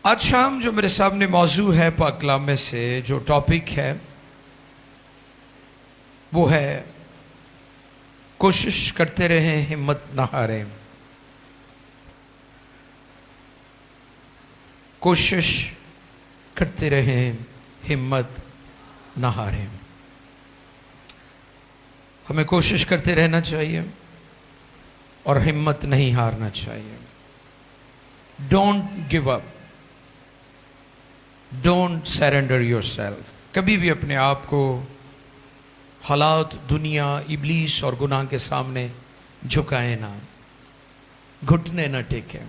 आज शाम जो मेरे सामने मौजू है पाक कलाम में से जो टॉपिक है वो है कोशिश करते रहें, हिम्मत ना हारें। कोशिश करते रहें, हिम्मत ना हारें। हमें कोशिश करते रहना चाहिए और हिम्मत नहीं हारना चाहिए। Don't give up, don't surrender yourself. कभी भी अपने आप को हालात, दुनिया, इब्लीस और गुनाह के सामने झुकाए ना, घुटने न टेके।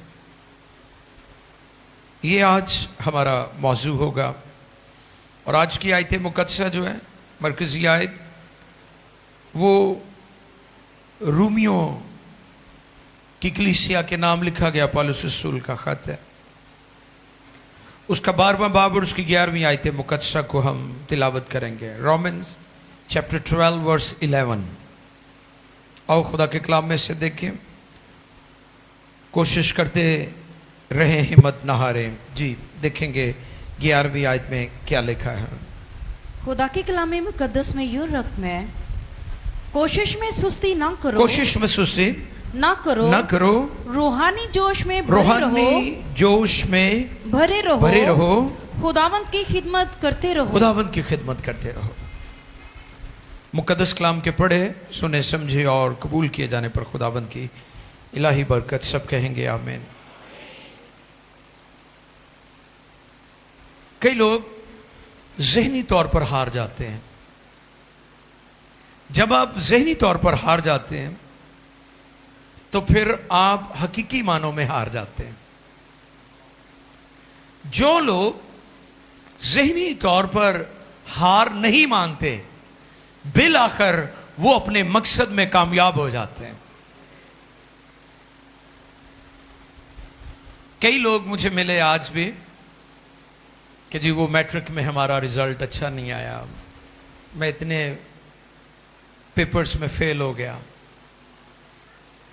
ये आज हमारा मौजू होगा और आज की आयत मुकद्दसा जो है, मरकज़ी आयत, वो रोमियो की कलीसिया के नाम लिखा गया पौलुस रसूल का खत है। उसका 12वां बाब और उसकी 11वीं आयत मुकद्दसा को हम तिलावत करेंगे। Romans chapter 12 verse 11। आओ खुदा के कलाम में से देखें। कोशिश करते रहें, हिम्मत ना हारें। जी देखेंगे 11वीं आयत में क्या लिखा है। खुदा के कलाम मुकद्दस में यूं रकम है, कोशिश में सुस्ती ना करो, कोशिश में सुस्ती ना करो, रूहानी जोश में भरे रहो, खुदावंत की खिदमत करते रहो, खुदावंत की खिदमत करते रहो। मुकद्दस कलाम के पढ़े, सुने, समझे और कबूल किए जाने पर खुदावंत की इलाही बरकत। सब कहेंगे आमीन। कई लोग ज़हनी तौर पर हार जाते हैं। जब आप ज़हनी तौर पर हार जाते हैं तो फिर आप हकीकी मानों में हार जाते हैं। जो लोग ज़हनी तौर पर हार नहीं मानते, बिल आखिर वो अपने मकसद में कामयाब हो जाते हैं। कई लोग मुझे मिले आज भी कि जी वो मैट्रिक में हमारा रिजल्ट अच्छा नहीं आया, मैं इतने पेपर्स में फेल हो गया।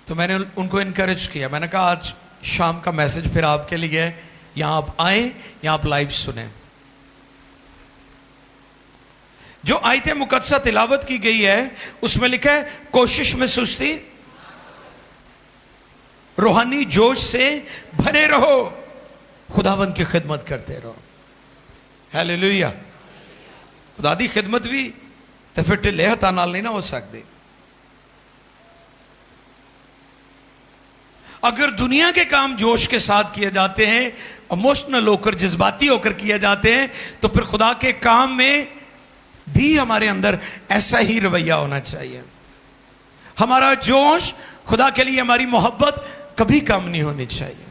तो मैंने उनको इनकरेज किया। मैंने कहा आज शाम का मैसेज फिर आपके लिए है, यहां आप आए, यहां आप लाइव सुने। जो आयत मुकद्दसा तिलावत की गई है उसमें लिखा है कोशिश में सुस्ती, रूहानी जोश से भरे रहो, खुदावंत की खिदमत करते रहो। हालेलुया। खुदा दी खिदमत भी तो फिर ढिले हत्थां नाल नहीं ना हो सकती। अगर दुनिया के काम जोश के साथ किए जाते हैं, इमोशनल होकर, जज्बाती होकर किए जाते हैं, तो फिर खुदा के काम में भी हमारे अंदर ऐसा ही रवैया होना चाहिए। हमारा जोश, खुदा के लिए हमारी मोहब्बत कभी कम नहीं होनी चाहिए।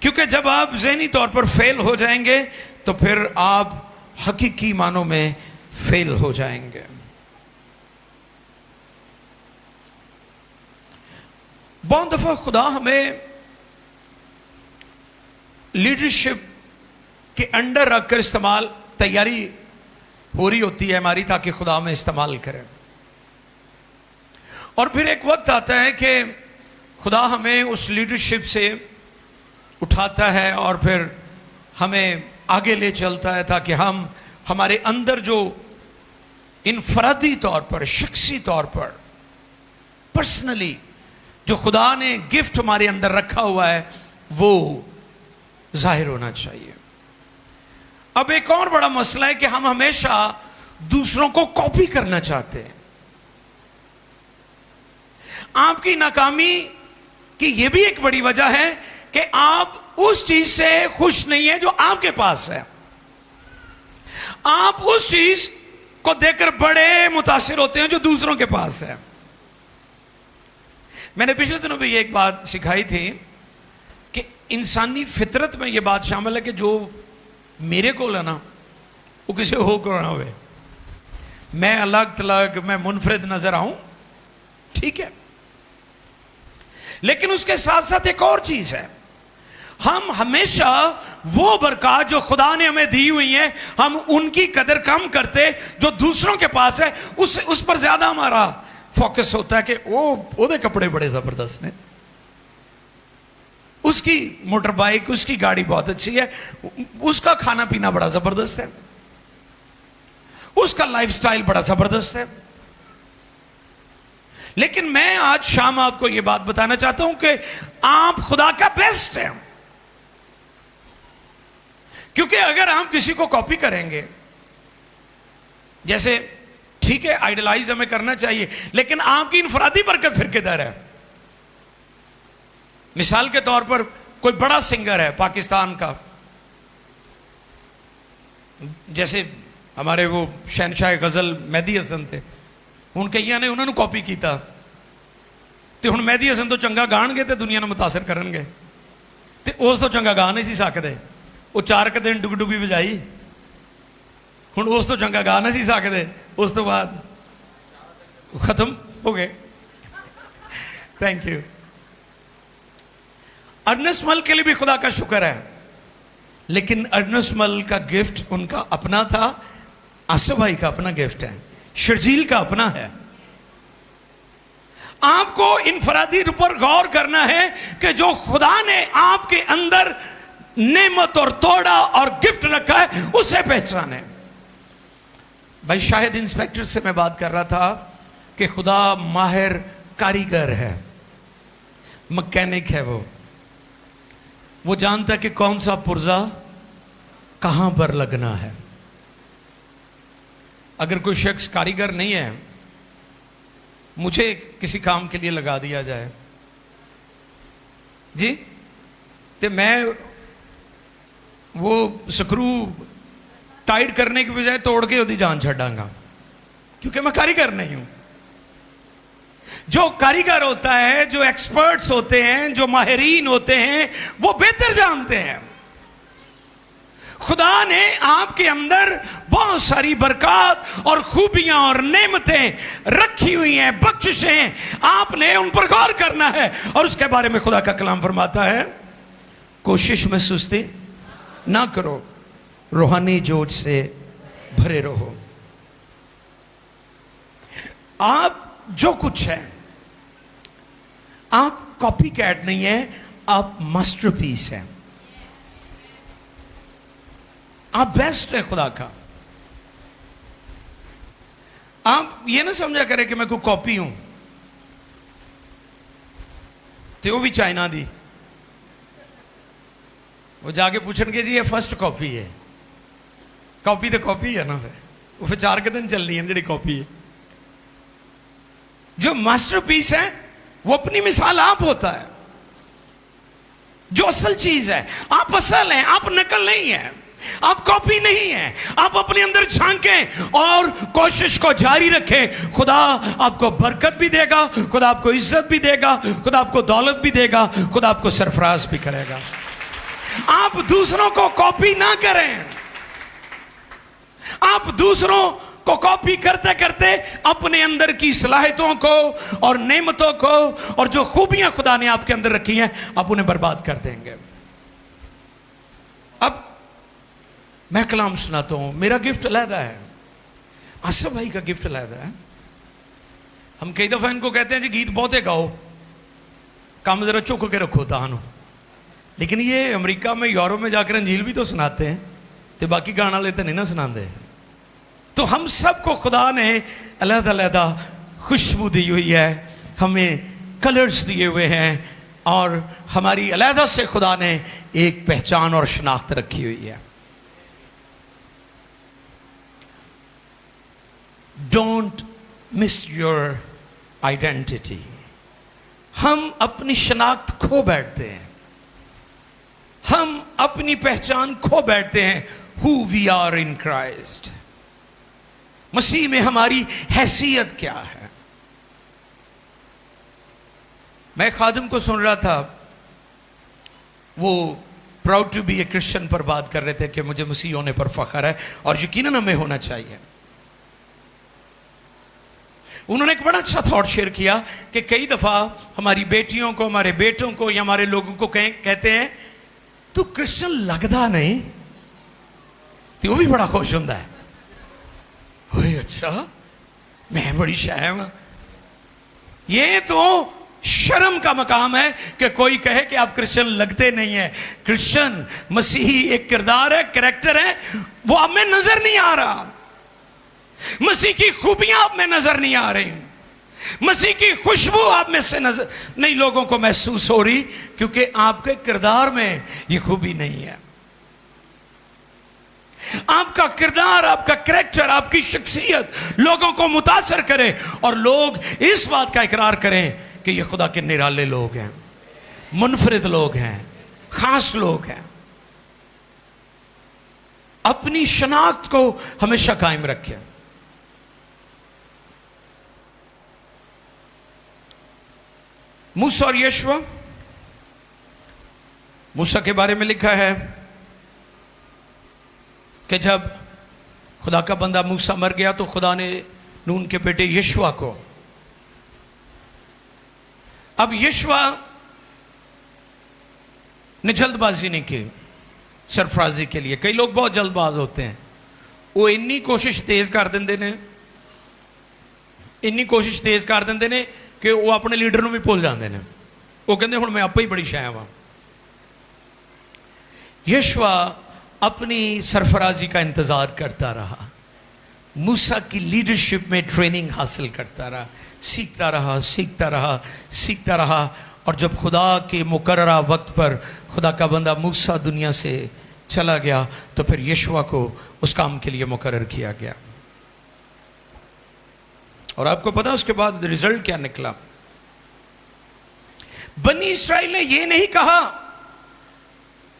क्योंकि जब आप ज़हनी तौर पर फेल हो जाएंगे तो फिर आप हकीकी मानों में फेल हो जाएंगे। बहुत दफा खुदा हमें लीडरशिप के अंडर रखकर इस्तेमाल, तैयारी हो रही होती है हमारी ताकि खुदा हमें इस्तेमाल करें। और फिर एक वक्त आता है कि खुदा हमें उस लीडरशिप से उठाता है और फिर हमें आगे ले चलता है ताकि हम हमारे अंदर जो इनफरादी तौर पर, शख्सी तौर पर, पर्सनली जो खुदा ने गिफ्ट हमारे अंदर रखा हुआ है वो जाहिर होना चाहिए। अब एक और बड़ा मसला है कि हम हमेशा दूसरों को कॉपी करना चाहते हैं। आपकी नाकामी की यह भी एक बड़ी वजह है कि आप उस चीज से खुश नहीं है जो आपके पास है। आप उस चीज को देखकर बड़े मुतासिर होते हैं जो दूसरों के पास है। मैंने पिछले दिनों भी एक बात सिखाई थी कि इंसानी फितरत में यह बात शामिल है कि जो मेरे को है ना वो किसी हो कर ना हो, मैं अलग तलग, मैं मुनफरिद नजर आऊं, ठीक है। लेकिन उसके साथ साथ एक और चीज है, हम हमेशा वो बरकत जो खुदा ने हमें दी हुई है, हम उनकी कदर कम करते जो दूसरों के पास है, उस पर ज्यादा हमारा फोकस होता है कि वो ओदे कपड़े बड़े जबरदस्त ने, उसकी मोटर बाइक, उसकी गाड़ी बहुत अच्छी है, उसका खाना पीना बड़ा जबरदस्त है, उसका लाइफस्टाइल बड़ा जबरदस्त है। लेकिन मैं आज शाम आपको यह बात बताना चाहता हूं कि आप खुदा का बेस्ट हैं। क्योंकि अगर आप किसी को कॉपी करेंगे, जैसे ठीक है आइडलाइज हमें करना चाहिए, लेकिन आपकी इनफरादी बरकत फिर किधर है? मिसाल के तौर पर कोई बड़ा सिंगर है पाकिस्तान का, जैसे हमारे वो शहनशाह गजल मेहदी हसन थे, ਹੁਣ ਕਈਆਂ ਨੇ ਉਹਨਾਂ ਨੂੰ ਕਾਪੀ ਕੀਤਾ ਤੇ ਹੁਣ ਮਹਿਦੀ ਹਸਨ ਤੋਂ ਚੰਗਾ ਗਾਣਗੇ ਤੇ ਦੁਨੀਆ ਨੂੰ ਮੁਤਾਸਰ ਕਰਨਗੇ, ਤੇ ਉਸ ਤੋਂ ਚੰਗਾ ਗਾ ਨਹੀਂ ਸੀ ਸਕਦੇ। ਉਹ 4 ਦਿਨ ਡੁਗਡੁਗੀ ਵਜਾਈ, ਹੁਣ ਉਸ ਤੋਂ ਚੰਗਾ ਗਾ ਨਹੀਂ ਸੀ ਸਕਦੇ, ਉਸ ਤੋਂ ਬਾਅਦ ਖਤਮ ਹੋ ਗਏ। Thank you. अर्नस्ट मल के लिए भी खुदा का शुक्र है, लेकिन अर्नस्ट मल का गिफ्ट उनका अपना था, आसिफ भाई का अपना गिफ्ट है, शर्जील का अपना है। आपको इनफरादी पर गौर करना है कि जो खुदा ने आपके अंदर नेमत और तोड़ा और गिफ्ट रखा है उसे पहचाने। भाई शाहिद इंस्पेक्टर से मैं बात कर रहा था कि खुदा माहिर कारीगर है, मैकेनिक है। वो जानता है कि कौन सा पुर्जा कहां पर लगना है। अगर कोई शख्स कारीगर नहीं है, मुझे किसी काम के लिए लगा दिया जाए जी, तो मैं वो स्क्रू टाइट करने की बजाय तोड़ के उसकी जान छड़ांगा, क्योंकि मैं कारीगर नहीं हूं। जो कारीगर होता है, जो एक्सपर्ट्स होते हैं, जो माहिरीन होते हैं, वो बेहतर जानते हैं। खुदा ने आपके अंदर बहुत सारी बरकत और खूबियां और नेमतें रखी हुई हैं, बख्शिशें, आपने उन पर गौर करना है। और उसके बारे में खुदा का कलाम फरमाता है, कोशिश में सुस्ती ना करो, रूहानी जोश से भरे रहो। आप जो कुछ है, आप कॉपी कैट नहीं है, आप मास्टरपीस हैं, आप बेस्ट है खुदा का। आप ये ना समझा करें कि मैं कोई कॉपी हूं, तो वो भी चाइना दी, वो जाके पूछणगे जी ये फर्स्ट कॉपी है। कॉपी तो कॉपी है ना, वो फिर 4 दिन चलनी है जी कॉपी है। जो मास्टरपीस है वो अपनी मिसाल आप होता है, जो असल चीज है। आप असल हैं, आप नकल नहीं है, आप कॉपी नहीं है। आप अपने अंदर झांकें और कोशिश को जारी रखें। खुदा आपको बरकत भी देगा, खुदा आपको इज्जत भी देगा, खुदा आपको दौलत भी देगा, खुदा आपको सरफराज भी करेगा। आप दूसरों को कॉपी ना करें। आप दूसरों को कॉपी करते करते अपने अंदर की सलाहियतों को और नेमतों को और जो खूबियां खुदा ने आपके अंदर रखी हैं, आप उन्हें बर्बाद कर देंगे। अब मैं कलाम सुनाता हूं, मेरा गिफ्ट अलहदा है, आसिफ भाई का गिफ्ट अलहदा है। हम कई दफा इनको कहते हैं जी गीत बहुते गाओ, काम जरा चुक के रखो तानो, लेकिन ये अमेरिका में, यूरोप में जाकर अंजील भी तो सुनाते हैं, तो बाकी गाना लेते नहीं ना सुनाते। तो हम सबको खुदा ने अलहदा अलहदा खुशबू दी हुई है, हमें कलर्स दिए हुए हैं, और हमारी अलहदा से खुदा ने एक पहचान और शनाख्त रखी हुई है। Don't miss your identity. हम अपनी शनाख्त खो बैठते हैं, हम अपनी पहचान खो बैठते हैं। Who we are in Christ, मसीह में हमारी हैसियत क्या है। मैं खादिम को सुन रहा था, वो proud to be a Christian पर बात कर रहे थे कि मुझे मसीह होने पर फख्र है और यकीनन हमें होना चाहिए। उन्होंने एक बड़ा अच्छा थॉट शेयर किया कि कई दफा हमारी बेटियों को, हमारे बेटों को या हमारे लोगों को कहते हैं तू क्रिश्चियन लगदा नहीं, तो वो भी बड़ा खुश होता है, ओए अच्छा मैं बड़ी शायम, ये तो शर्म का मकाम है कि कोई कहे कि आप क्रिश्चियन लगते नहीं है। क्रिश्चियन मसीही एक किरदार है, कैरेक्टर है, वो आप में नजर नहीं आ रहा। मसीह की खूबियां आप में नजर नहीं आ रही, मसीह की खुशबू आप में से नजर नहीं लोगों को महसूस हो रही, क्योंकि आपके किरदार में ये खूबी नहीं है। आपका किरदार, आपका कैरेक्टर, आपकी शख्सियत लोगों को मुतासर करे और लोग इस बात का इकरार करें कि ये खुदा के निराले लोग हैं, मुनफरिद लोग हैं, खास लोग हैं। अपनी शनाख्त को हमेशा कायम रखें। मूसा और यशवा, मूसा के बारे में लिखा है कि जब खुदा का बंदा मूसा मर गया तो खुदा ने नून के बेटे यशवा को, अब यशवा ने जल्दबाजी नहीं की सरफराजी के लिए। कई लोग बहुत जल्दबाज होते हैं, वो इन्नी कोशिश तेज कर देंगे ने, इन्नी कोशिश तेज कर देंगे ने कि वो अपने लीडर को भी भुल जाते हैं। वो कहते हुण मैं आपे ही बड़ी शाया वा। यशवा अपनी सरफराजी का इंतजार करता रहा, मूसा की लीडरशिप में ट्रेनिंग हासिल करता रहा, सीखता रहा, सीखता रहा, सीखता रहा। और जब खुदा के मुकर्ररा वक्त पर खुदा का बंदा मूसा दुनिया से चला गया तो फिर यशवा को उस काम के लिए मुकर्रर किया गया। और आपको पता उसके बाद रिजल्ट क्या निकला? बनी इस्राइल ने यह नहीं कहा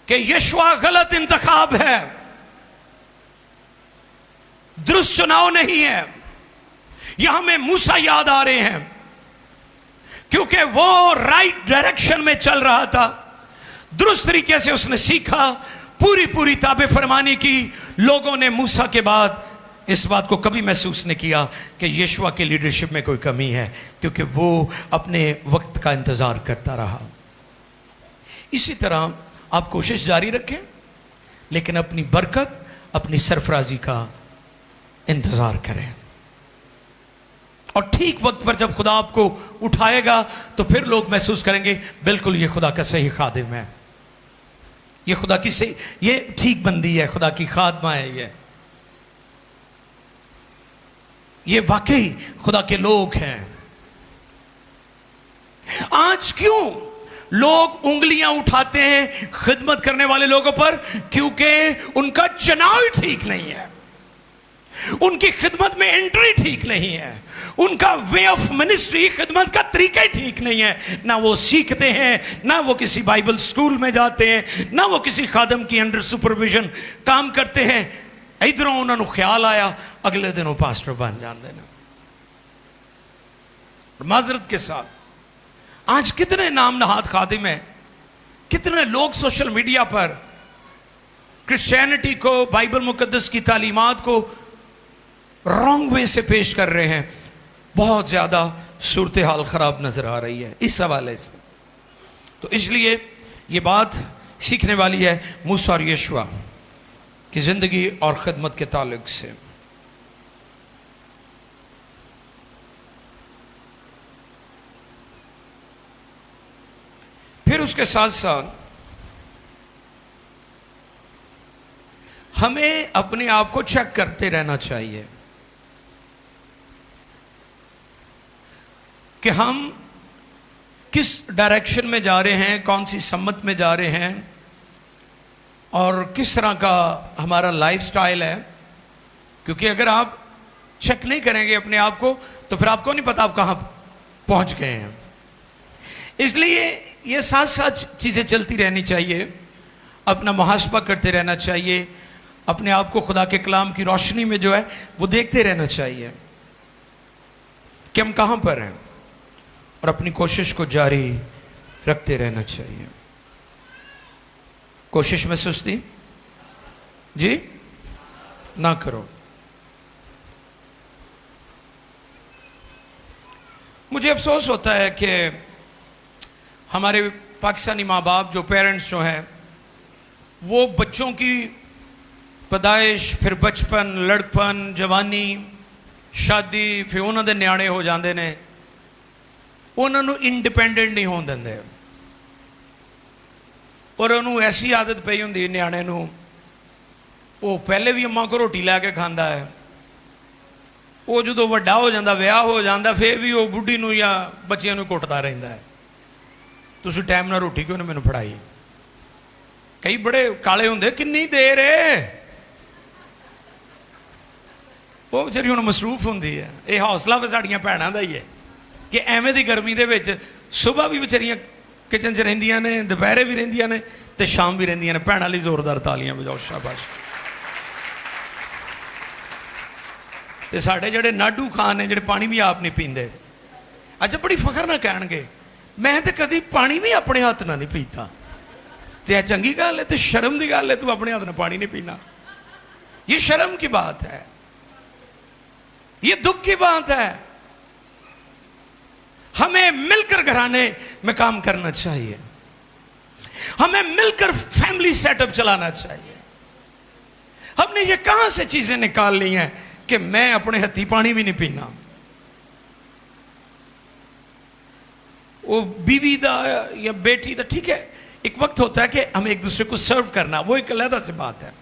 कि यशवा गलत इंतखाब है, दुरुस्त चुनाव नहीं है। यहां में मूसा याद आ रहे हैं क्योंकि वो राइट डायरेक्शन में चल रहा था, दुरुस्त तरीके से उसने सीखा, पूरी पूरी ताबे फरमानी की। लोगों ने मूसा के बाद इस बात को कभी महसूस नहीं किया कि यशवा की लीडरशिप में कोई कमी है, क्योंकि वो अपने वक्त का इंतजार करता रहा। इसी तरह आप कोशिश जारी रखें, लेकिन अपनी बरकत, अपनी सरफराजी का इंतजार करें। और ठीक वक्त पर जब खुदा आपको उठाएगा तो फिर लोग महसूस करेंगे बिल्कुल ये खुदा का सही खादिम है, ये खुदा की सही, ये ठीक बंदी है, खुदा की खादमा है, ये वाकई खुदा के लोग हैं। आज क्यों लोग उंगलियां उठाते हैं खिदमत करने वाले लोगों पर? क्योंकि उनका चुनाव ठीक नहीं है, उनकी खिदमत में एंट्री ठीक नहीं है, उनका वे ऑफ मिनिस्ट्री, खिदमत का तरीका ही ठीक नहीं है। ना वो सीखते हैं, ना वो किसी बाइबल स्कूल में जाते हैं, ना वो किसी खादम की अंडर सुपरविजन काम करते हैं। इधरों उन्होंने ख्याल आया, अगले दिन वो पास्टर बन जाते हैं। माजरत के साथ आज कितने नाम नहाद खादिम हैं, कितने लोग सोशल मीडिया पर क्रिश्चियनिटी को, बाइबल मुकद्दस की तालीमात को रॉन्ग वे से पेश कर रहे हैं। बहुत ज्यादा सूरत हाल खराब नजर आ रही है इस हवाले से। तो इसलिए ये बात सीखने वाली है मूसा और यशवा की जिंदगी और खिदमत के ताल्लुक से। फिर उसके साथ साथ हमें अपने आप को चेक करते रहना चाहिए कि हम किस डायरेक्शन में जा रहे हैं, कौन सी सम्मत में जा रहे हैं और किस तरह का हमारा लाइफस्टाइल है। क्योंकि अगर आप चेक नहीं करेंगे अपने आप को तो फिर आपको नहीं पता आप कहां पहुंच गए हैं। इसलिए ये साथ साथ चीज़ें चलती रहनी चाहिए, अपना मुहासबा करते रहना चाहिए, अपने आप को खुदा के कलाम की रोशनी में जो है वो देखते रहना चाहिए कि हम कहां पर हैं, और अपनी कोशिश को जारी रखते रहना चाहिए। कोशिश में सुस्ती जी ना करो। मुझे अफसोस होता है कि हमारे पाकिस्तानी माँ बाप जो पेरेंट्स जो हैं वो बच्चों की पैदाइश, फिर बचपन, लड़कपन, जवानी, शादी, फिर उन्होंने न्याणे हो जाते हैं, उन्होंने इंडिपेंडेंट नहीं होने देंगे और उन्होंने ऐसी आदत पई होंदी न्याणे नूं वो पहले भी अम्मा को रोटी लैके खाता है वो जो वड्डा हो जाता विआह हो जाता फिर भी वो बुढ़ी नूं या बच्चियां नूं कुटदा रहिंदा है तुसीं टाइम नाल रोटी क्यों नहीं मैनूं फड़ाई कई बड़े काले होंदे किन्नी देर है वो बेचारी हुण मसरूफ होंदी है ये हौसला भी साड़ियां भैणां दा ही है कि एवें दी गर्मी दे विच सुबह भी बेचारियां किचन च रहिंदियां ने दोपहरे भी रहिंदियां ने ते शाम भी रहिंदियां ने भैणां लई जोरदार तालियां बजाओ शाबाश ते साडे जिहड़े नाडू खान ने जिहड़े पानी भी आप नहीं पींदे अच्छा बड़ी फखर ना कहणगे मैं तो कभी पानी भी अपने हाथ ना नहीं पीता तो यह चंगी गल है तो शर्म की गल है तू अपने हाथ ना पानी नहीं पीना ये शर्म की बात है ये दुख की बात है हमें मिलकर घराने में काम करना चाहिए हमें मिलकर फैमिली सेटअप चलाना चाहिए हमने ये कहां से चीजें निकाल ली हैं कि मैं अपने हथी पानी भी नहीं पीना वो बीवी दा या बेटी दा ठीक है एक वक्त होता है कि हम एक दूसरे को सर्व करना वो एक अलग सी बात है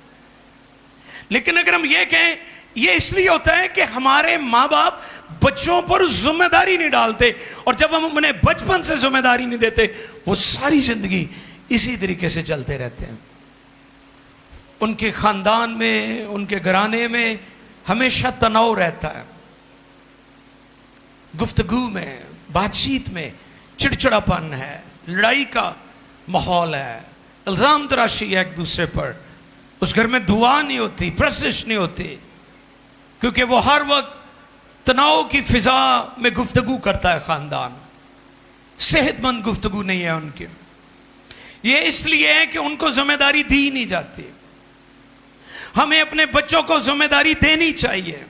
लेकिन अगर हम ये कहें ये इसलिए होता है कि हमारे माँ बाप बच्चों पर जिम्मेदारी नहीं डालते और जब हम उन्हें बचपन से जिम्मेदारी नहीं देते वो सारी जिंदगी इसी तरीके से चलते रहते हैं उनके खानदान में उनके घराने में हमेशा तनाव रहता है गुफ्तगू में बातचीत में चिड़चिड़ापन है लड़ाई का माहौल है इल्जाम तराशी है एक दूसरे पर उस घर में दुआ नहीं होती प्रशिश नहीं होती क्योंकि वो हर वक्त तनाव की फिजा में गुफ्तगू करता है खानदान सेहतमंद गुफ्तगू नहीं है उनकी ये इसलिए है कि उनको जिम्मेदारी दी नहीं जाती हमें अपने बच्चों को जिम्मेदारी देनी चाहिए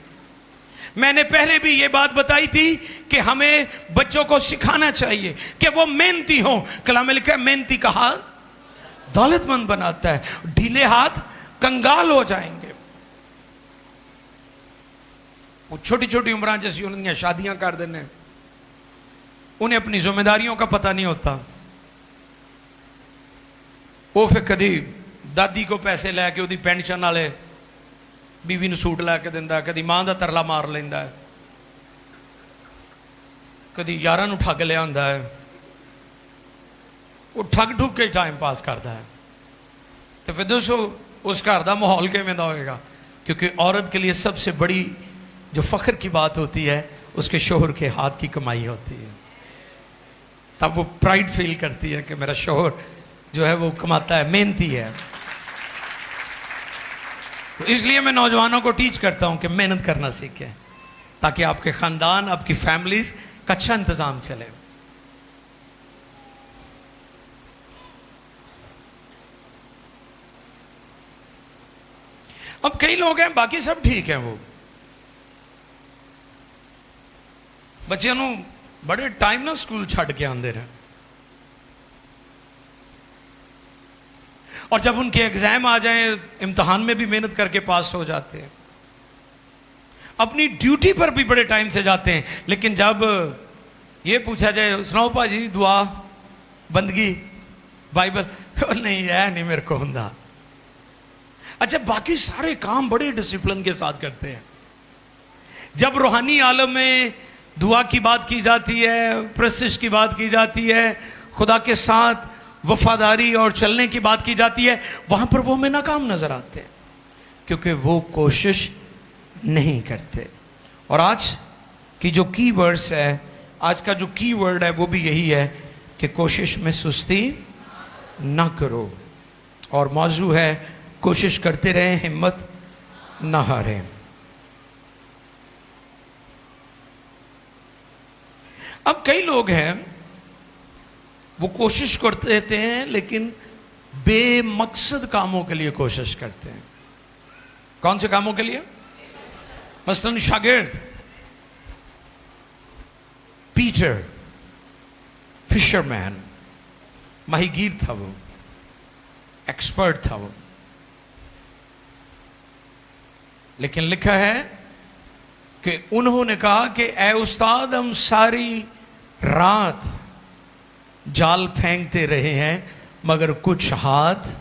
मैंने पहले भी ये बात बताई थी कि हमें बच्चों को सिखाना चाहिए कि वो मेहनती हो कलाम में लिखा है मेहनती का हाथ दौलतमंद बनाता है ढीले हाथ कंगाल हो जाएंगे वो छोटी छोटी उम्र जैसी उन्हें शादियां कर देने उन्हें अपनी जिम्मेदारियों का पता नहीं होता वो फिर कभी दादी को पैसे लैके उसकी पेंशन वाले बीवी सूट लैके दिंदा कभी मां का तरला मार लेंदा है कभी यारां ठग लिया होंदा है वो ठग ठुग के टाइम पास करता है तो फिर दोस्तों उस घर का माहौल किवें दा होएगा क्योंकि औरत के लिए सबसे बड़ी जो फख्र की बात होती है उसके शोहर के हाथ की कमाई होती है तब वो प्राइड फील करती है कि मेरा शोहर जो है वो कमाता है मेहनती है तो इसलिए मैं नौजवानों को टीच करता हूं कि मेहनत करना सीखें ताकि आपके खानदान आपकी फैमिलीज का अच्छा इंतजाम चले अब कई लोग हैं बाकी सब ठीक है वो बच्चों को बड़े टाइम ना स्कूल छड़ के आते रहे और जब उनके एग्जाम आ जाए इम्तिहान में भी मेहनत करके पास हो जाते हैं अपनी ड्यूटी पर भी बड़े टाइम से जाते हैं लेकिन जब ये पूछा जाए सुनाओ भाजी दुआ बंदगी बाइबल नहीं है नहीं मेरे को होंदा अच्छा बाकी सारे काम बड़े डिसिप्लिन के साथ करते हैं जब रूहानी आलम में दुआ की बात की जाती है प्रशिश की बात की जाती है खुदा के साथ वफादारी और चलने की बात की जाती है वहां पर वो हमें नाकाम नजर आते हैं क्योंकि वो कोशिश नहीं करते और आज की जो की वर्ड्स है आज का जो की वर्ड है वो भी यही है कि कोशिश में सुस्ती ना करो और मौजू है कोशिश करते रहें हिम्मत ना हारें अब कई लोग हैं वो कोशिश करते रहते हैं लेकिन बेमकसद कामों के लिए कोशिश करते हैं कौन से कामों के लिए मसलन शागिर्द पीटर फिशरमैन माहीगीर था वो एक्सपर्ट था वो लेकिन लिखा है कि उन्होंने कहा कि ए उस्ताद हम सारी रात जाल फेंकते रहे हैं मगर कुछ हाथ।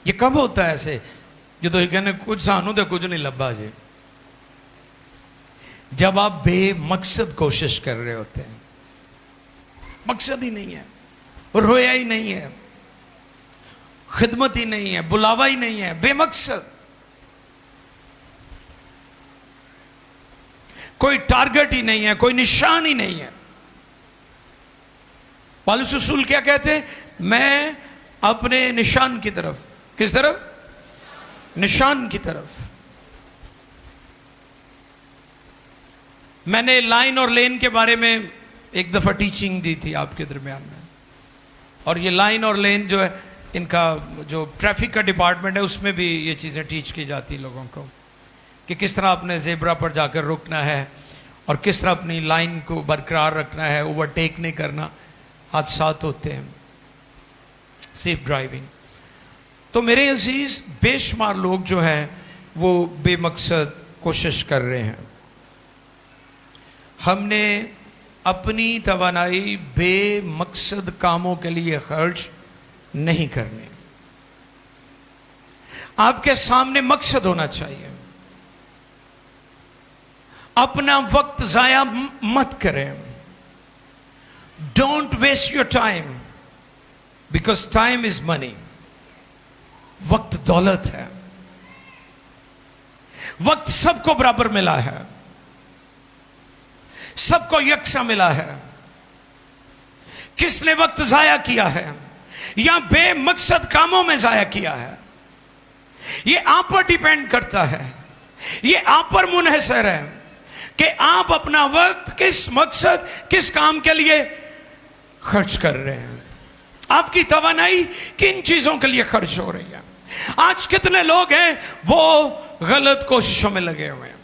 ये कब होता है ऐसे? जो तो कहने कुछ सानू तो कुछ नहीं लब्भा जी। जब आप बेमकसद कोशिश कर रहे होते हैं, मकसद ही नहीं है, रोया ही नहीं है, खिदमत ही नहीं है, बुलावा ही नहीं है, बेमकसद कोई टारगेट ही नहीं है, कोई निशान ही नहीं है। पौलुस रसूल क्या कहते हैं? मैं अपने निशान की तरफ, किस तरफ? निशान की तरफ। मैंने लाइन और लेन के बारे में एक दफा टीचिंग दी थी आपके दरमियान में, और ये लाइन और लेन जो है, इनका जो ट्रैफिक का डिपार्टमेंट है उसमें भी ये चीज़ें टीच की जाती लोगों को कि किस तरह अपने जेब्रा पर जाकर रुकना है और किस तरह अपनी लाइन को बरकरार रखना है, ओवरटेक नहीं करना, हादसात होते हैं, सेफ ड्राइविंग। तो मेरे अजीज, बेशुमार लोग जो हैं वो बेमकसद कोशिश कर रहे हैं। हमने अपनी तवानाई बेमकसद कामों के लिए खर्च नहीं करनी। आपके सामने मकसद होना चाहिए। अपना वक्त जाया मत करें। Don't waste your time, because time is money. वक्त दौलत है। वक्त सबको बराबर मिला है, सबको यकसा मिला है। किसने वक्त जाया किया है या बेमकसद कामों में जाया किया है, यह आप पर डिपेंड करता है, यह आप पर मुनहसर है कि आप अपना वक्त किस मकसद, किस काम के लिए खर्च कर रहे हैं। आपकी तवानाई किन चीजों के लिए खर्च हो रही है। आज कितने लोग हैं वो गलत कोशिशों में लगे हुए हैं।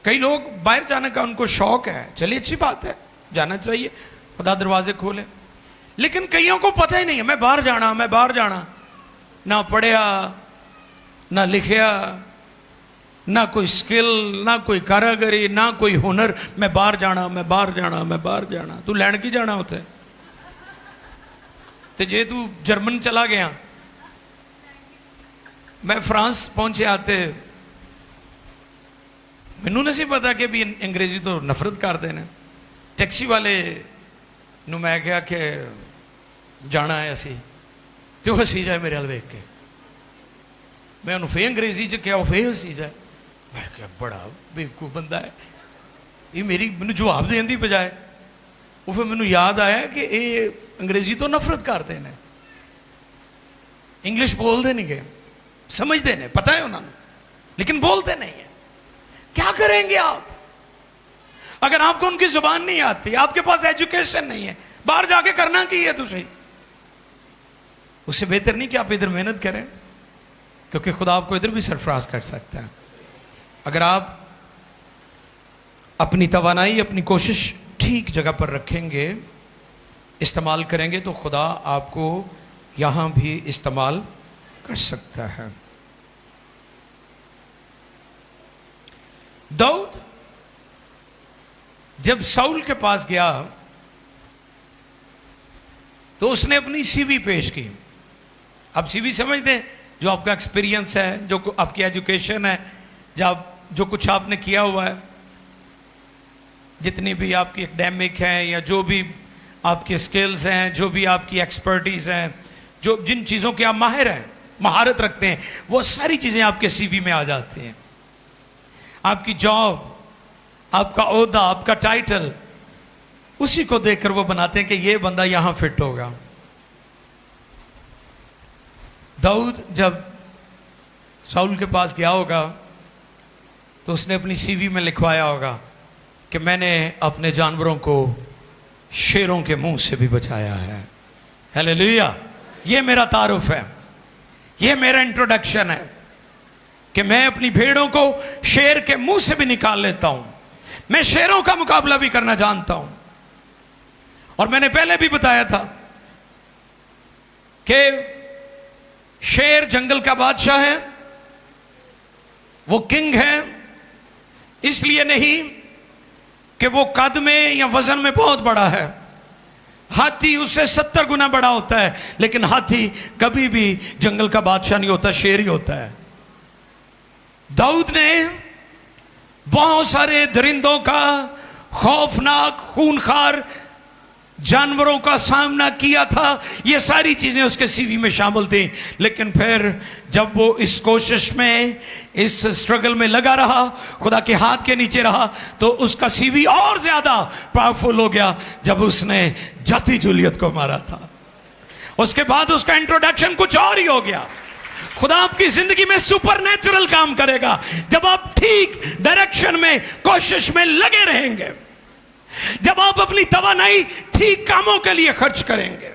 कई लोग बाहर जाने का उनको शौक है, चलिए अच्छी बात है, जाना चाहिए, खुदा दरवाजे खोले। लेकिन कईयों को पता ही नहीं है मैं बाहर जाना, मैं बाहर जाना। ना पढ़िया, ना लिखिया, ना कोई स्किल, ना कोई कारागरी, ना कोई हुनर। मैं बाहर जाना, मैं बाहर जाना, मैं बाहर जाना। तू लैंड की जाना उत्थे ते जे तू जर्मन चला गया। मैं फ्रांस पहुंचे आते मैनू नहीं पता कि भी अंग्रेजी तो नफरत करते हैं। टैक्सी वाले नू मैं कहा कि जाना है असी, तो हसी जाए मेरे हाल वेख के। मैं उन्होंने फे अंग्रेजी च क्या, फे हसी जाए। मैं क्या बड़ा बेवकूफ बंदा है ये, मेरी मैनू जवाब देने की बजाय। वो फिर मैनू याद आया कि ये अंग्रेजी तो नफरत करते हैं, इंग्लिश बोलते नहीं गए, समझते नहीं, पता है उन्होंने, लेकिन बोलते नहीं है। क्या करेंगे आप अगर आपको उनकी जुबान नहीं आती, आपके पास एजुकेशन नहीं है, बाहर जाके करना की है तुझे? उससे बेहतर नहीं कि आप इधर मेहनत करें, क्योंकि खुदा आपको इधर भी सरफराज कर सकता है। अगर आप अपनी तवानाई, अपनी कोशिश ठीक जगह पर रखेंगे, इस्तेमाल करेंगे, तो खुदा आपको यहां भी इस्तेमाल कर सकता है। दाऊद जब साउल के पास गया तो उसने अपनी सीवी पेश की। आप सीवी समझते हैं, जो आपका एक्सपीरियंस है, जो आपकी एजुकेशन है, जो कुछ आपने किया हुआ है, जितनी भी आपकी एकेडमिक है या जो भी आपकी स्किल्स हैं, जो भी आपकी एक्सपर्टीज हैं, जो जिन चीज़ों के आप माहिर हैं, महारत रखते हैं, वो सारी चीज़ें आपके सीवी में आ जाती हैं। आपकी जॉब, आपका ओहदा, आपका टाइटल, उसी को देखकर वो बनाते हैं कि ये बंदा यहां फिट होगा। दाऊद जब साउल के पास गया होगा तो उसने अपनी सीवी में लिखवाया होगा कि मैंने अपने जानवरों को शेरों के मुंह से भी बचाया है। हालेलुया! ये मेरा तारुफ है, ये मेरा इंट्रोडक्शन है कि मैं अपनी भेड़ों को शेर के मुंह से भी निकाल लेता हूं। मैं शेरों का मुकाबला भी करना जानता हूं। और मैंने पहले भी बताया था कि शेर जंगल का बादशाह है, वो किंग है, इसलिए नहीं कि वो कद में या वजन में बहुत बड़ा है, हाथी उससे 70 गुना बड़ा होता है, लेकिन हाथी कभी भी जंगल का बादशाह नहीं होता, शेर ही होता है। दाऊद ने बहुत सारे दरिंदों का, खौफनाक खूनखार जानवरों का सामना किया था, ये सारी चीजें उसके सीवी में शामिल थी। लेकिन फिर जब वो इस कोशिश में, इस स्ट्रगल में लगा रहा, खुदा के हाथ के नीचे रहा, तो उसका सीवी और ज्यादा पावरफुल हो गया जब उसने जाति जूलियत को मारा था। उसके बाद उसका इंट्रोडक्शन कुछ और ही हो गया। खुदा आपकी जिंदगी में सुपरनेचुरल काम करेगा जब आप ठीक डायरेक्शन में, कोशिश में लगे रहेंगे, जब आप अपनी तवानाई ठीक कामों के लिए खर्च करेंगे,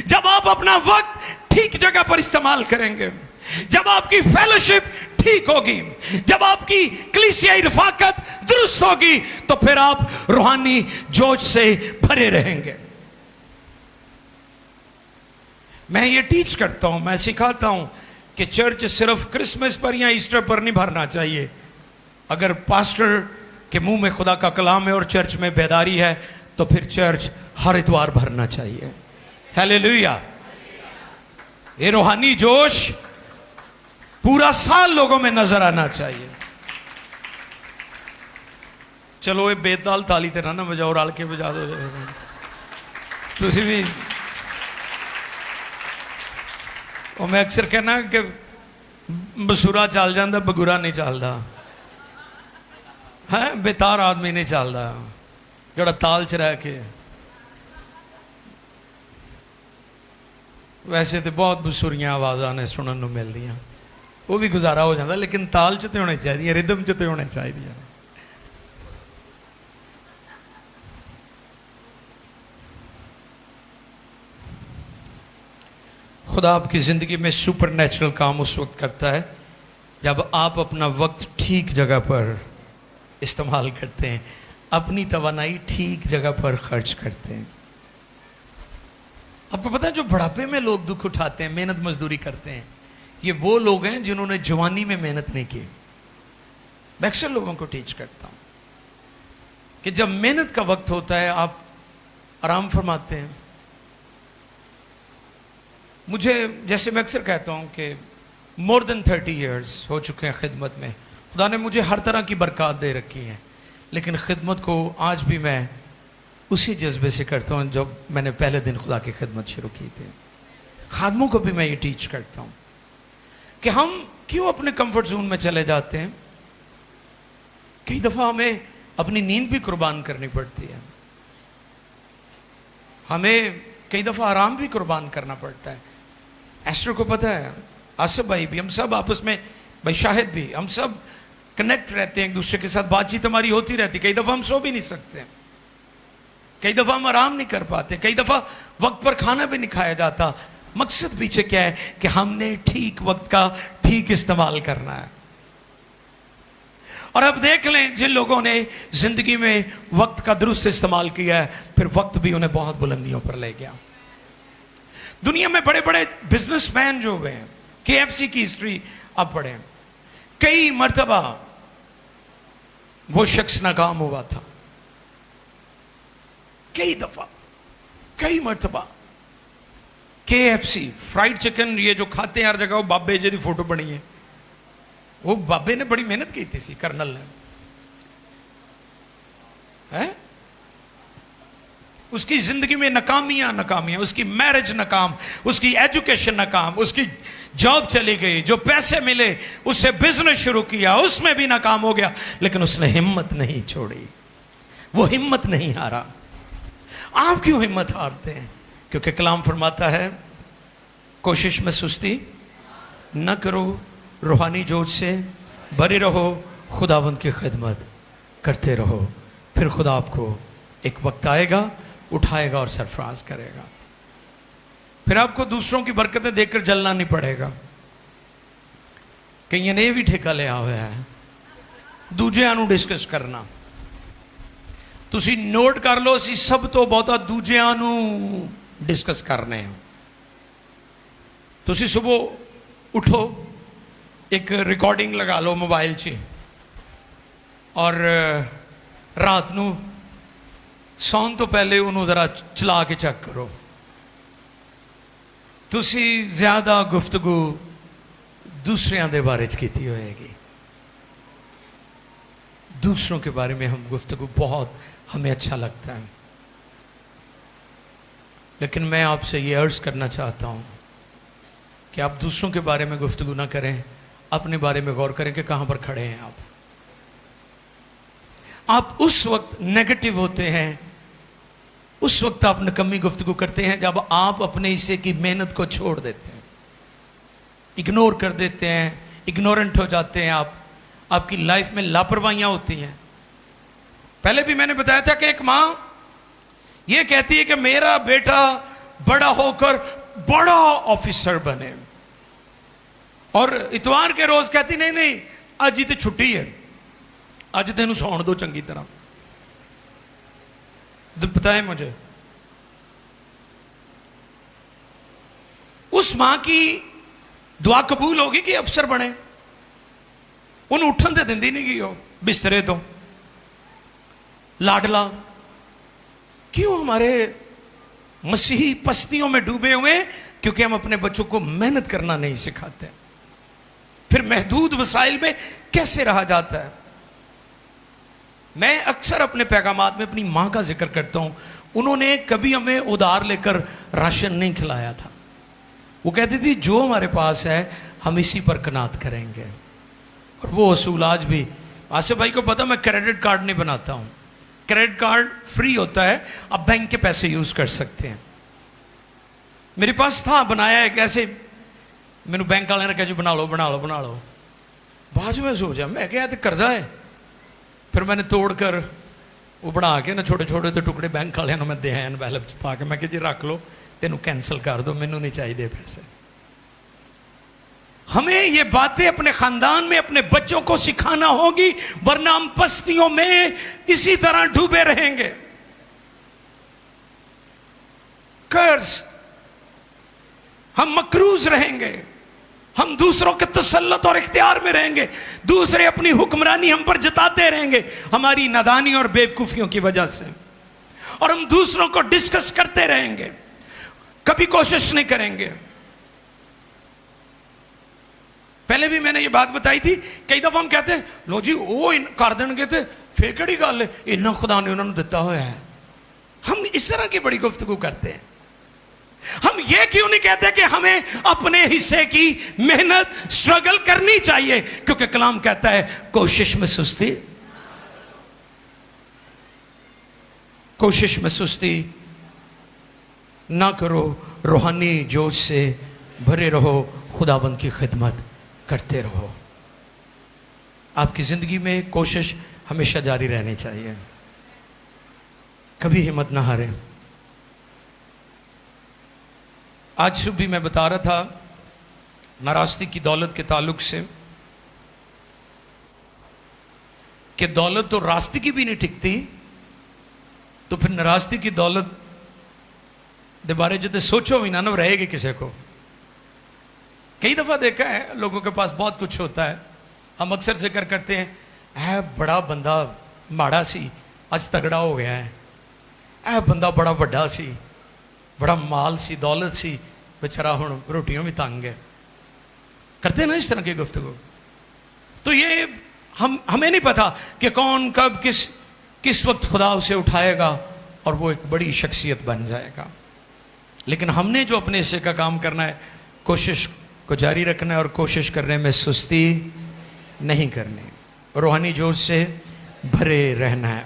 जब आप अपना वक्त ठीक जगह पर इस्तेमाल करेंगे, जब आपकी फेलोशिप ठीक होगी, जब आपकी कलीसियाई रफाकत दुरुस्त होगी, तो फिर आप रूहानी जोश से भरे रहेंगे। मैं ये टीच करता हूं, मैं सिखाता हूं कि चर्च सिर्फ क्रिसमस पर या ईस्टर पर नहीं भरना चाहिए। अगर पास्टर के मुंह में खुदा का कलाम है और चर्च में बेदारी है, तो फिर चर्च हर इतवार भरना चाहिए। हालेलुया। ये रूहानी जोश पूरा साल लोगों में नजर आना चाहिए। चलो ये बेताल ताली तेरा ना बजाओ, रल के बजा दो। तुसी भी और मैं अक्सर कहना कि बसुरा चल जाता, बगुरा नहीं चलता है, बेतार आदमी नहीं चलता जोड़ा ताल च रह के। वैसे तो बहुत बसुरियां आवाज़ां ने सुनने को मिल दियां, वो भी गुजारा हो जाता, लेकिन ताल च तो होने चाहिए, रिदम च तो होने चाहिए। खुदा आपकी ज़िंदगी में सुपर नेचुरल काम उस वक्त करता है जब आप अपना वक्त ठीक जगह पर इस्तेमाल करते हैं, अपनी तवानाई ठीक जगह पर खर्च करते हैं। आपको पता है जो बुढ़ापे में लोग दुख उठाते हैं, मेहनत मजदूरी करते हैं, ये वो लोग हैं जिन्होंने जवानी में मेहनत नहीं की। मैं अक्सर लोगों को टीच करता हूं कि जब मेहनत का वक्त होता है आप आराम फरमाते हैं। मुझे, जैसे मैं अक्सर कहता हूं कि मोर देन 30 ईयर्स हो चुके हैं खिदमत में। खुदा ने मुझे हर तरह की बरकत दे रखी है, लेकिन खिदमत को आज भी मैं उसी जज्बे से करता हूं जब मैंने पहले दिन खुदा की खिदमत शुरू की थी। खादमों को भी मैं ये टीच करता हूं कि हम क्यों अपने कंफर्ट जोन में चले जाते हैं। कई दफ़ा हमें अपनी नींद भी कुर्बान करनी पड़ती है, हमें कई दफ़ा आराम भी कुर्बान करना पड़ता है। एस्टर को पता है, आसिफ भाई भी, हम सब आपस में, भाई शाहिद भी, हम सब कनेक्ट रहते हैं एक दूसरे के साथ, बातचीत हमारी होती रहती। कई दफ़ा हम सो भी नहीं सकते, कई दफ़ा हम आराम नहीं कर पाते, कई दफ़ा वक्त पर खाना भी नहीं खाया जाता। मकसद पीछे क्या है कि हमने ठीक वक्त का ठीक इस्तेमाल करना है। और अब देख लें जिन लोगों ने जिंदगी में वक्त का दुरुस्त इस्तेमाल किया है, फिर वक्त भी उन्हें बहुत बुलंदियों पर ले गया। दुनिया में बड़े बड़े बिजनेसमैन जो हुए हैं, KFC की हिस्ट्री आप पढ़ें, कई मर्तबा वो शख्स नाकाम हुआ था, कई दफा, कई मर्तबा। KFC फ्राइड चिकन, ये जो खाते हैं हर जगह, वो बाबे जी की फोटो बनी है, वो बाबे ने बड़ी मेहनत की थी, कर्नल ने, है? उसकी जिंदगी में नाकामियां नाकामियां, उसकी मैरिज नाकाम, उसकी एजुकेशन नाकाम, उसकी जॉब चली गई, जो पैसे मिले उससे बिजनेस शुरू किया, उसमें भी नाकाम हो गया, लेकिन उसने हिम्मत नहीं छोड़ी, वो हिम्मत नहीं हारा। आप क्यों हिम्मत हारते हैं? क्योंकि कलाम फरमाता है कोशिश में सुस्ती न करो, रूहानी जोश से भरे रहो, खुदावंद की खिदमत करते रहो, फिर खुदा आपको एक वक्त आएगा, उठाएगा और सरफराज करेगा। फिर आपको दूसरों की बरकतें देखकर जलना नहीं पड़ेगा। कईयां ने भी ठेका लिया होया है दूजिਆਂ ਨੂੰ डिस्कस करना। ਤੁਸੀਂ नोट कर लो, ਅਸੀਂ सब तो ਬਹੁਤਾ दूजिਆਂ ਨੂੰ डिस्कस करने हैं। ਤੁਸੀਂ सुबह उठो, एक रिकॉर्डिंग लगा लो मोबाइल 'ਚ और रात ਨੂੰ ਸੌਣ ਤੋਂ ਪਹਿਲੇ ਉਹਨੂੰ ਜ਼ਰਾ ਚਲਾ ਕੇ ਚੈੱਕ ਕਰੋ। ਤੁਸੀਂ ਜ਼ਿਆਦਾ ਗੁਫ਼ਤਗੂ दूसरों के बारे च की होएगी। दूसरों के बारे में हम गुफ्तगू बहुत हमें अच्छा लगता है, लेकिन मैं आपसे ये अर्ज़ करना चाहता हूँ कि आप दूसरों के बारे में गुफ्तगू ना करें, अपने बारे में गौर करें कि कहाँ पर खड़े हैं आप। आप उस वक्त नेगेटिव होते हैं, उस वक्त आप निकम्मी गुफ्तगू करते हैं जब आप अपने हिस्से की मेहनत को छोड़ देते हैं, इग्नोर कर देते हैं, इग्नोरेंट हो जाते हैं आप। आपकी लाइफ में लापरवाहियां होती हैं। पहले भी मैंने बताया था कि एक मां यह कहती है कि मेरा बेटा बड़ा होकर बड़ा ऑफिसर बने, और इतवार के रोज कहती नहीं नहीं अज ही तो छुट्टी है, अज तेन सौण दो चंगी तरह। पता है मुझे उस मां की दुआ कबूल होगी कि अफसर बने, उन उठन तो दिंदी नहीं गई हो बिस्तरे तो, लाडला। क्यों हमारे मसीही पस्तियों में डूबे हुए? क्योंकि हम अपने बच्चों को मेहनत करना नहीं सिखाते। फिर महदूद वसाइल में कैसे रहा जाता है। मैं अक्सर अपने पैगामात में अपनी मां का जिक्र करता हूं। उन्होंने कभी हमें उधार लेकर राशन नहीं खिलाया था। वो कहती थी जो हमारे पास है हम इसी पर कनात करेंगे, और वो असूल आज भी। आसिफ भाई को पता मैं क्रेडिट कार्ड नहीं बनाता हूँ, क्रेडिट कार्ड फ्री होता है, आप बैंक के पैसे यूज़ कर सकते हैं। मेरे पास था, बनाया है कैसे, मैंने बैंक वाले ने कहा जी बना लो बना लो बना लो। बाद में सोचा मैं क्या तो कर्जा है, फिर मैंने तोड़ कर वो बना के ना छोटे छोटे तो टुकड़े बैंक वाले मैं दे एनवेलप च पा के मैं जी रख लो, तेनू कैंसिल कर दो, मैनू नहीं चाहिए पैसे। हमें ये बातें अपने खानदान में अपने बच्चों को सिखाना होगी, वरना हम पस्तियों में इसी तरह डूबे रहेंगे। कर्ज, हम मकरूज रहेंगे, हम दूसरों के तसल्लुत और इख्तियार में रहेंगे, दूसरे अपनी हुक्मरानी हम पर जताते रहेंगे हमारी नादानी और बेवकूफियों की वजह से, और हम दूसरों को डिस्कस करते रहेंगे, कभी कोशिश नहीं करेंगे। पहले भी मैंने ये बात बताई थी, कई दफा हम कहते हैं लो जी वो कर देंगे तो फिर कड़ी गल है, इन्ना खुदा ने उन्होंने दिता हुआ है। हम इस तरह की बड़ी गुफ्तगू करते हैं। हम ये क्यों नहीं कहते कि हमें अपने हिस्से की मेहनत स्ट्रगल करनी चाहिए, क्योंकि कलाम कहता है कोशिश में सुस्ती, कोशिश में सुस्ती ना करो, रूहानी जोश से भरे रहो, खुदावंद की खिदमत करते रहो। आपकी ज़िंदगी में कोशिश हमेशा जारी रहनी चाहिए, कभी हिम्मत ना हारे। आज सुबह भी मैं बता रहा था नाराज़गी की दौलत के ताल्लुक से कि दौलत तो रास्ते की भी नहीं टिकती, तो फिर नाराज़गी की दौलत दे बारे जो सोचो भी ना रहेगी किसी को। कई दफ़ा देखा है लोगों के पास बहुत कुछ होता है, हम अक्सर जिक्र करते हैं है बड़ा बंदा माड़ा सी अज तगड़ा हो गया है, ऐ बंदा बड़ा वड्डा सी, बड़ा माल सी, दौलत सी, बेचारा हुण रोटियों भी तंग है। करते ना इस तरह की गुफ्तगू। तो ये हमें नहीं पता कि कौन कब किस वक्त खुदा उसे उठाएगा और वो एक बड़ी शख्सियत बन जाएगा। लेकिन हमने जो अपने हिस्से का काम करना है, कोशिश को जारी रखना है और कोशिश करने में सुस्ती नहीं करनी, रूहानी जोश से भरे रहना है।